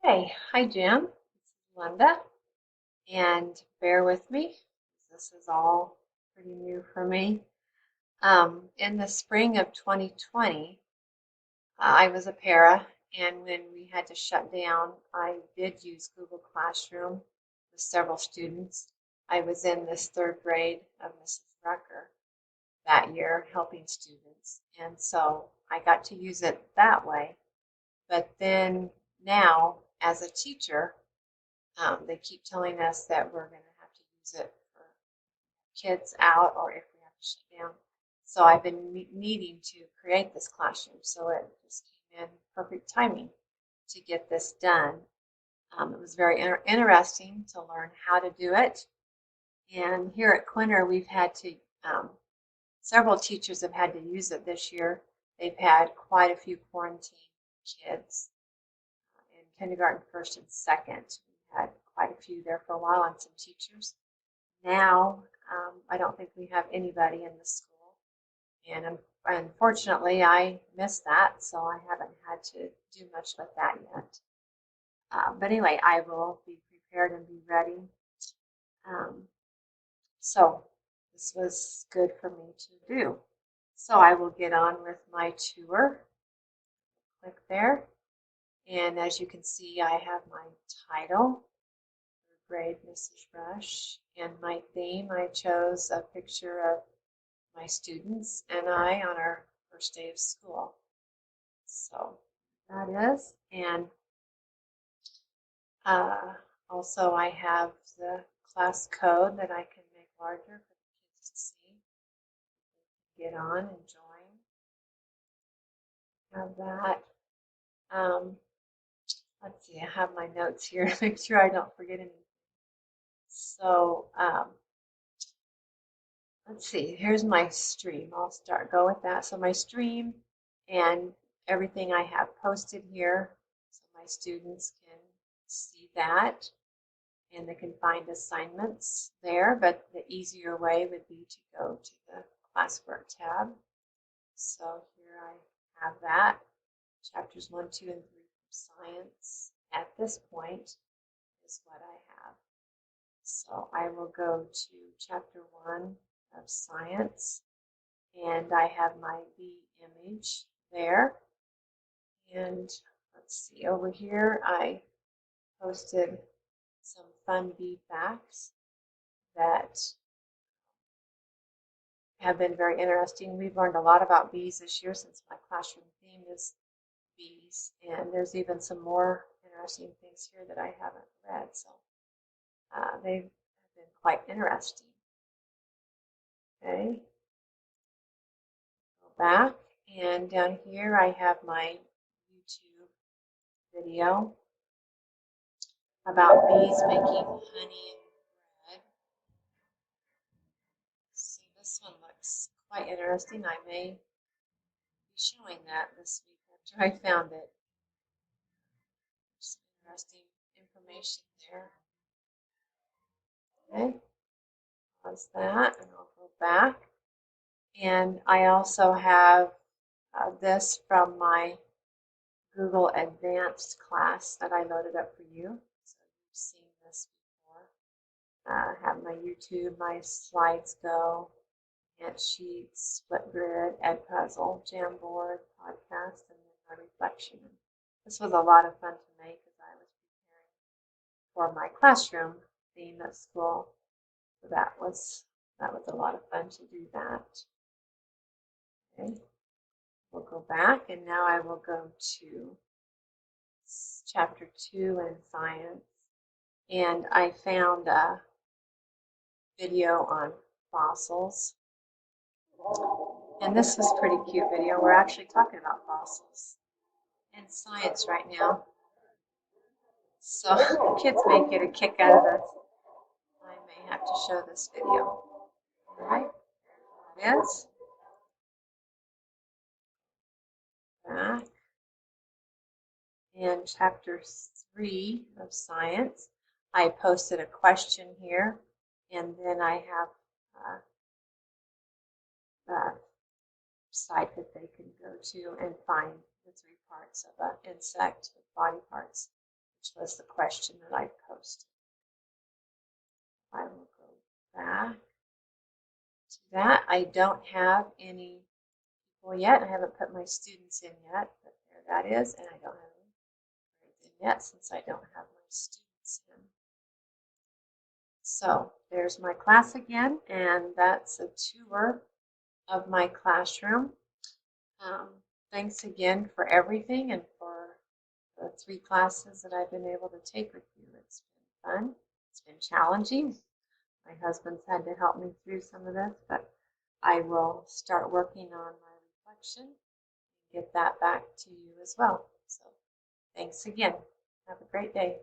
Hey, hi Jim. This is Linda, and bear with me. This is all pretty new for me. In the spring of 2020, I was a para, and when we had to shut down, I did use Google Classroom with several students. I was in this third grade of Mrs. Rucker that year helping students, and so I got to use it that way. But then now, as a teacher, they keep telling us that we're going to have to use it for kids out or if we have to shut down. So I've been needing to create this classroom. So it just came in perfect timing to get this done. It was very interesting to learn how to do it. And here at Quinter, we've had to, several teachers have had to use it this year. They've had quite a few quarantine kids in kindergarten, first and second. We had quite a few there for a while and some teachers. Now, I don't think we have anybody in the school, and unfortunately, I missed that, so I haven't had to do much with that yet. But anyway, I will be prepared and be ready. Um, so this was good for me to do. So I will get on with my tour. Click there, and as you can see, I have my title, grade Mrs. Rush, and my theme, I chose a picture of my students and I on our first day of school. So that is, and also I have the class code that I can make larger for the kids to see. Get on and join. Have that. Um, let's see, I have my notes here to make sure I don't forget anything. So let's see, here's my stream. I'll go with that. So my stream and everything I have posted here, so my students can see that and they can find assignments there, but the easier way would be to go to the Classwork tab. So here I have that, chapters 1, 2, and 3 from science at this point is what I have. So I will go to chapter 1 of science, and I have my bee image there. And let's see, over here I posted some fun bee facts that have been very interesting. We've learned a lot about bees this year since my classroom theme is bees, and there's even some more interesting things here that I haven't read, so they have been quite interesting. Okay, go back, and down here I have my YouTube video about bees making honey and bread. So this one looks quite interesting. I may be showing that this week after I found it. Some interesting information there. Okay, pause that and I'll go back. And I also have this from my Google Advanced class that I loaded up for you. So you've seen this before. I have my YouTube, my slides go, ant sheets, split grid, ed puzzle, Jamboard, podcast, and then my reflection. This was a lot of fun to make as I was preparing for my classroom theme at school. So that was a lot of fun to do that. Okay, we'll go back, and now I will go to chapter 2 in science, and I found a video on fossils, and this was a pretty cute video. We're actually talking about fossils in science right now, so the kids may get a kick out of this. I may have to show this video. All right, there it is. Back. In chapter 3 of science, I posted a question here, and then I have a site that they can go to and find the 3 parts of an insect with body parts, which was the question that I posted. I will go back to that. I don't have any people yet. I haven't put my students in yet, but there that is, and I don't have any grades in yet since I don't have my students in. So there's my class again, and that's a tour of my classroom. Thanks again for everything and for the 3 classes that I've been able to take with you. It's been fun. It's been challenging. My husband's had to help me through some of this, but I will start working on my reflection and get that back to you as well. So thanks again. Have a great day.